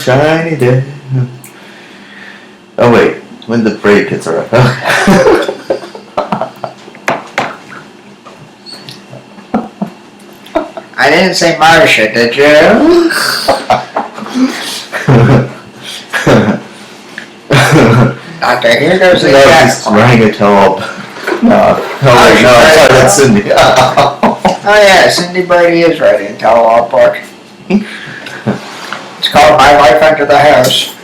shiny day. Oh wait, when the break hits are up. I didn't say Marcia, did you? Doctor, here goes the just rang a tall. No, sorry, that's Cindy. Oh yeah, Cindy Brady is ready in Tell Park. It's called My Life Under the House.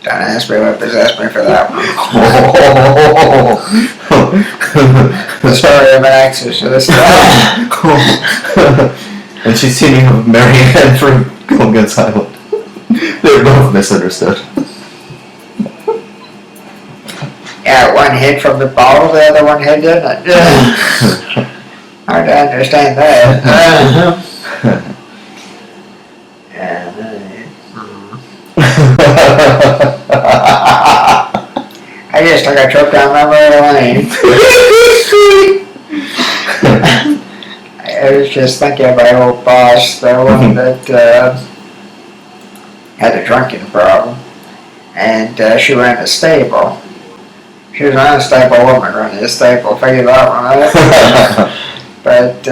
Don't ask me what possessed me for that one. The story of an exorcist. And she's singing of Marianne from Gilligan's Island. They're both misunderstood. Yeah, one hit from the bottle, the other one hit didn't. Hard to understand that. I just took a trip down memory lane. I was just thinking of my old boss, the one that had a drinking problem, and she ran a stable. She was an unstable woman running a stable, figure that one out. But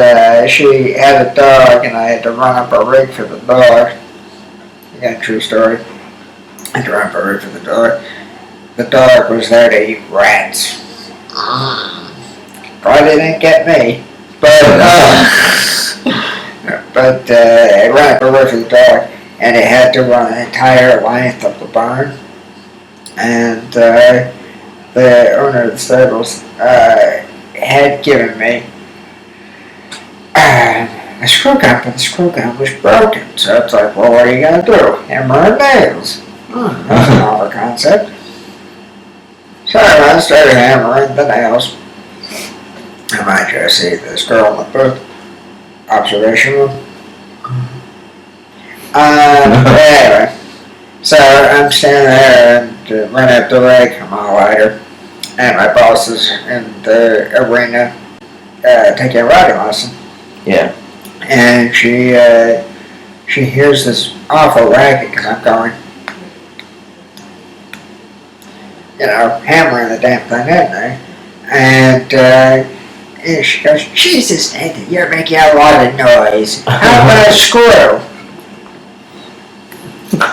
she had a dog, and I had to run up a rig for the dog. Again, true story. I had to run up a rig for the dog. The dog was there to eat rats. Probably didn't get me, but I ran up a rig for the dog, and it had to run the entire length of the barn. And the owner of the stables had given me a screw gun, but the screw gun was broken. So it's like, well, what are you going to do? Hammer and nails. That's a novel concept. So I started hammering the nails. I might just see this girl in the booth. Observation room. Anyway, so I'm standing there and run up the leg. I'm all lighter. And my boss is in the arena taking a riding lesson. Yeah. And she hears this awful racket because I'm going, hammering the damn thing in there. And she goes, Jesus, Nathan, you're making a lot of noise. How about a screw? I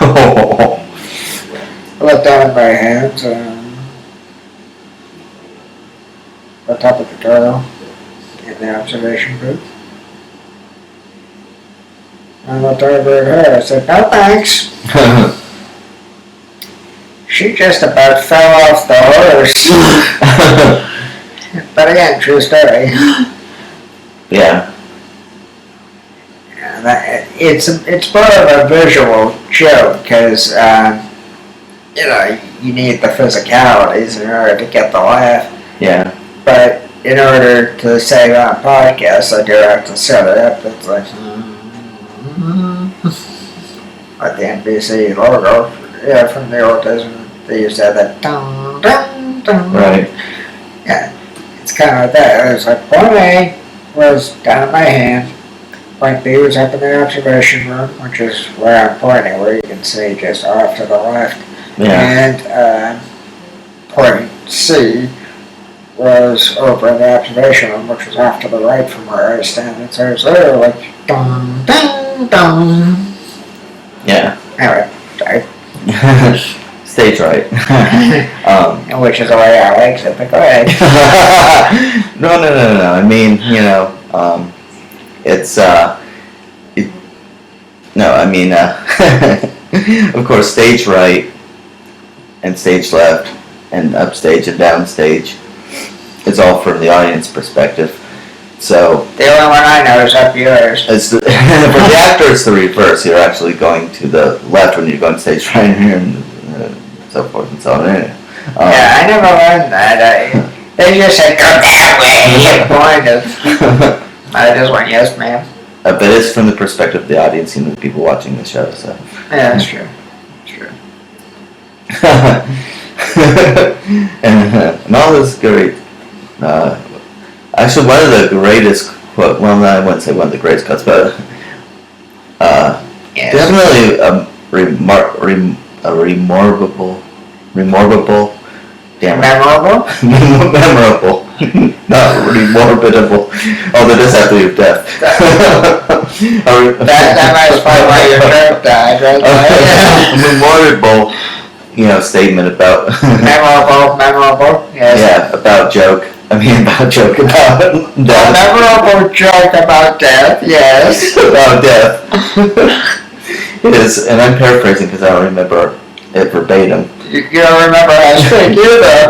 looked down at my hands on top of the girl in the observation booth. I looked over at her. I said, no thanks. She just about fell off the horse. But again, true story. Yeah. It's more of a visual joke because you need the physicalities in order to get the laugh. Yeah. But in order to say it on a podcast, I do have to set it up. It's like the NBC logo, from the old days when they used to have that dun dun dun. Right. Yeah, it's kind of like that. It was like point A was down in my hand, point B was up in the observation room, which is where I'm pointing, where you can see just off to the left. Yeah. And point C was over in the observation room, which was off to the right from where I was standing. So it was literally like dun dun dun. Yeah. Anyway, sorry. Stage right. Which is the way I like it, but go ahead. No. I mean, it's of course, stage right and stage left and upstage and downstage. It's all from the audience perspective. So the only one I know is up yours. For the actor, it's the reverse. You're actually going to the left when you're going stage right here, and so forth and so on. Yeah, I never learned that. They just said, go that way. I just went, yes, ma'am. But it's from the perspective of the audience and the people watching the show. So. Yeah, that's true. That's true. And all this great. Actually, one of the greatest quote. Well, I wouldn't say one of the greatest quotes, but Yes. Definitely a remorbable. Damn it. Memorable? Memorable. Not remorbidable. Oh, that does have to do with death. That might explain why your shark died, right? Memorable, statement about. Memorable, yes. Yeah, about joke. About joke about death. Memorable joke about death, yes. About death. It is, and I'm paraphrasing because I don't remember it verbatim. You don't remember how to speak either.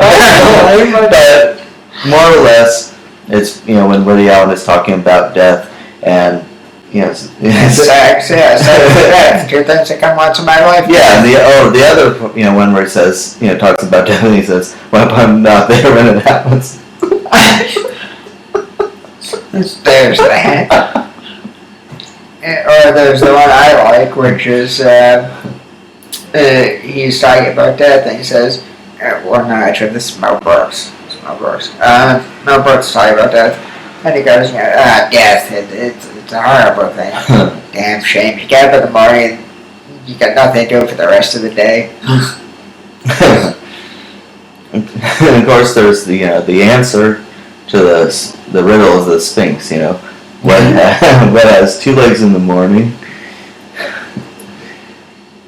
But more or less, it's when Woody Allen is talking about death and sex, yeah, death. Two things that come once in my life. Yeah, and the other one where he says talks about death and he says, "Well, I'm not there when it happens." There's that. Or there's the one I like, which is he's talking about death and he says, well, no, actually, this is Mel Brooks. Mel Brooks talking about death. And he goes, death, it's a horrible thing. Damn shame. You get up in the morning, you got nothing to do for the rest of the day. And of course, there's the answer to the riddle of the Sphinx. What has 2 legs in the morning?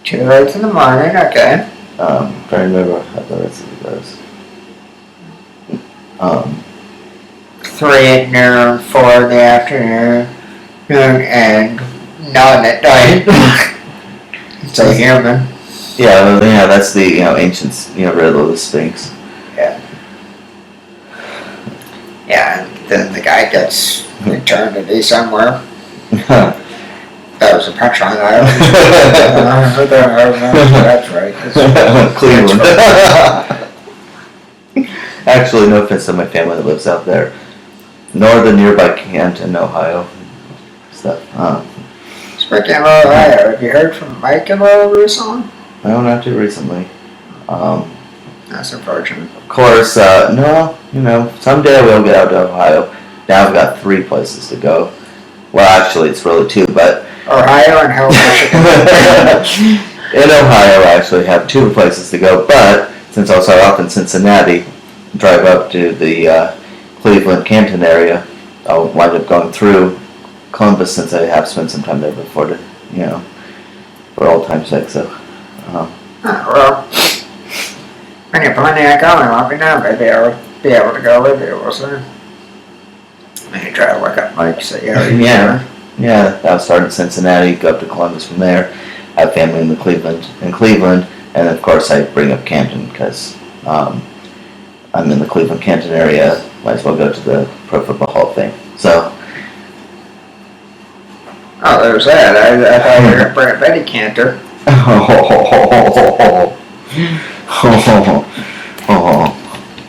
2 legs in the morning, okay. Trying to remember how the rest of it goes. 3 at noon, 4 in the afternoon, and none at night. It's a human. Yeah, that's the ancient riddle of the Sphinx. Yeah. Yeah, and then the guy gets eternity somewhere. That was a punchline. That's right. Cleveland. Actually, no offense to my family that lives out there. Nor the nearby Canton, Ohio. Stuff. Speaking of Ohio, have you heard from Mike at all recently? No, not too recently. That's unfortunate. Of course, no, someday I will get out to Ohio. Now I've got 3 places to go. Well, actually, it's really 2, but... Ohio and Hell, Michigan. In Ohio, I actually have 2 places to go, but since I'll start off in Cincinnati, drive up to the Cleveland, Canton area, I'll wind up going through Columbus since I have spent some time there before to, for old time's sake, so... Well, when you're planning on going, let me know. Maybe I would be able to go with you, wasn't it? Maybe try to look up Mike, so Yeah, I'll start in Cincinnati, go up to Columbus from there, have family in Cleveland, and of course I bring up Canton because I'm in the Cleveland, Canton area, might as well go to the Pro Football Hall of Fame, so. Oh, there's that. I thought you were going to bring up Betty Cantor.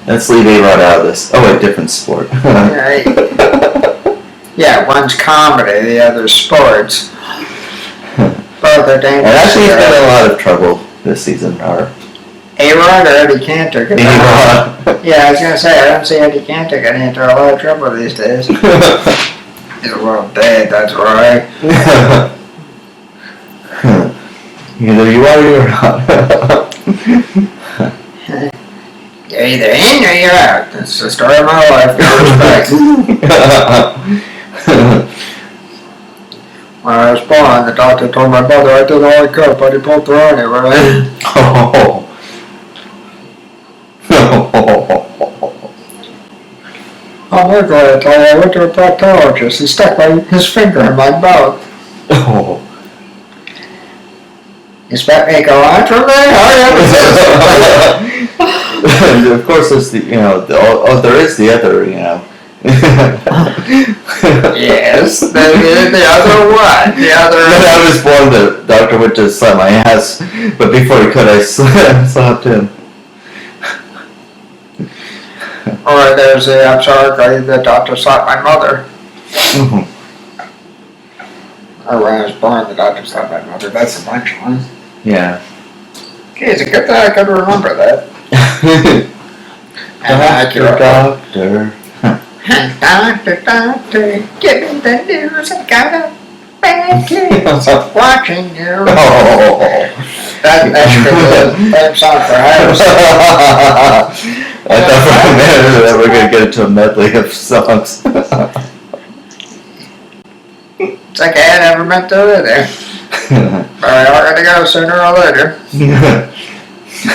Let's leave A-Rod out of this. Oh wait, different sport. Yeah, one's comedy, the other's sports. Both are dangerous. And actually he's been in a lot of trouble this season. A-Rod or Eddie Cantor? A-Rod. Yeah, I was going to say, I don't see Eddie Cantor getting into a lot of trouble these days. He's a little dead, that's right. Either you are or you're not. You're either in or you're out. That's the story of my life, no respect. When I was born, the doctor told my mother I did all I could, but he pulled through anyway. I'm not going to tell you, I went to a proctologist. He stuck his finger in my mouth. You expect me to go on from there? And of course, there's the there is the other Yes, the other one, the other. When I was born, the doctor would just slap my ass, but before he could, I slapped him. Or there's I'm sorry, the doctor slapped my mother. Or when I was born, the doctor slapped my mother. That's the punchline. Yeah. Okay, it's a good thing I could remember that. Doctor. Doctor, give me the news. I got bad kids watching you. Oh. That should be the theme song for Harris. I thought for a minute that we're gonna get into a medley of songs. It's like I had never meant to do there. But we all gotta go sooner or later.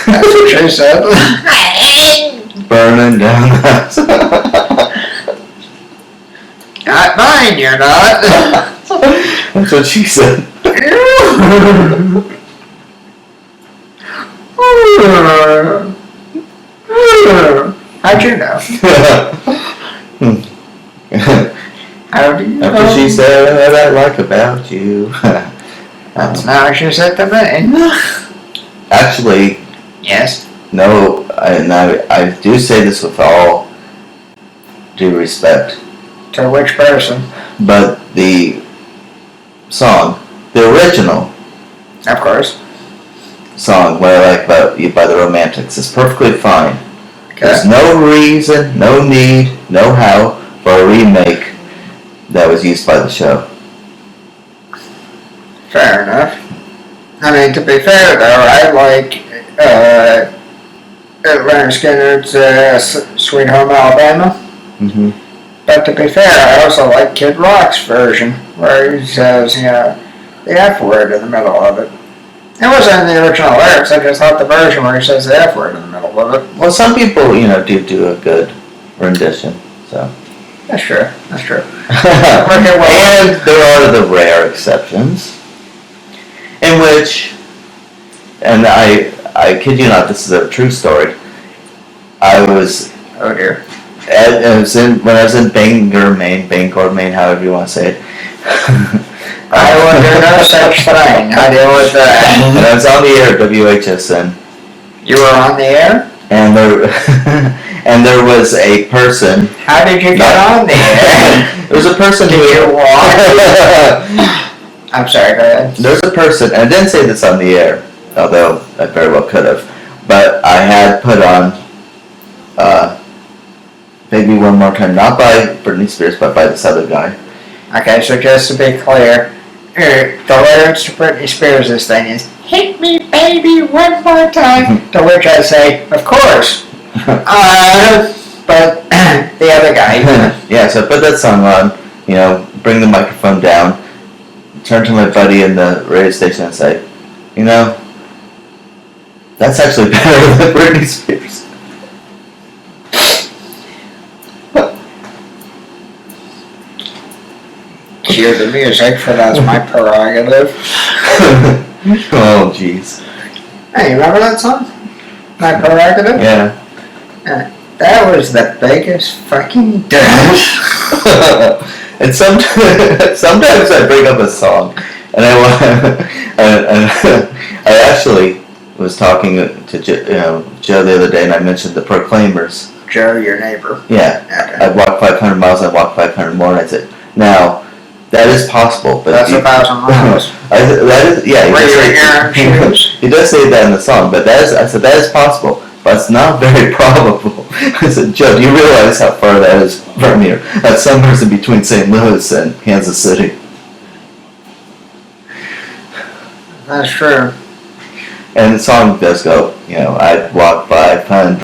That's what she said. Burning down the house. Not mine, you're not. That's what she said. How'd you know? How do you know? After she said what I like about you. That's not what she said to me. Actually, Yes. no, I do say this with all due respect, To which person? but the song, the original Of course. song, What I Like About You by the Romantics, is perfectly fine. Okay. There's no reason, no need, no how for a remake that was used by the show. Fair enough. I mean, to be fair though, I like Leonard Skinner's Sweet Home Alabama. Mm-hmm. But to be fair, I also like Kid Rock's version, where he says, you know, the F word in the middle of it. It wasn't in the original lyrics, I just thought the version where he says the F word in the middle of it. Well, some people, do a good rendition, so. That's true, that's true. And there are the rare exceptions in which, and I kid you not, this is a true story. I was, Oh dear. when I was in Bangor, Maine, however you want to say it. I will do no such thing. I deal with that. And I was on the air at WHSN, You were on the air? and there, and there was a person. How did you get on the air? There was a person Did who. you walk? I'm sorry, go ahead. There's a person, and I didn't say this on the air, although I very well could have, but I had put on Baby One More Time, not by Britney Spears, but by this other guy. Okay, so just to be clear, the lyrics to Britney Spears' thing is, hit me baby one more time, to which I say, of course. But the other guy, Yeah, so I put that song on, bring the microphone down, turn to my buddy in the radio station and say, that's actually better than Britney Spears. cue the music, for that's my prerogative. Oh, jeez. Hey, remember that song? My prerogative? Yeah. That was the biggest fucking douche. And sometimes I bring up a song, and I actually was talking to Joe the other day, and I mentioned the Proclaimers. Joe, your neighbor. Yeah, Okay. I walked 500 miles, I walked 500 more, and I said, now, that is possible, but That's 1,000 miles. that is, yeah. Were you in your own shoes? He does say that in the song, but I said that is possible, but it's not very probable. I said, Joe, do you realize how far that is from here? That's somewhere in between St. Louis and Kansas City. That's true. And the song does go, I walked 500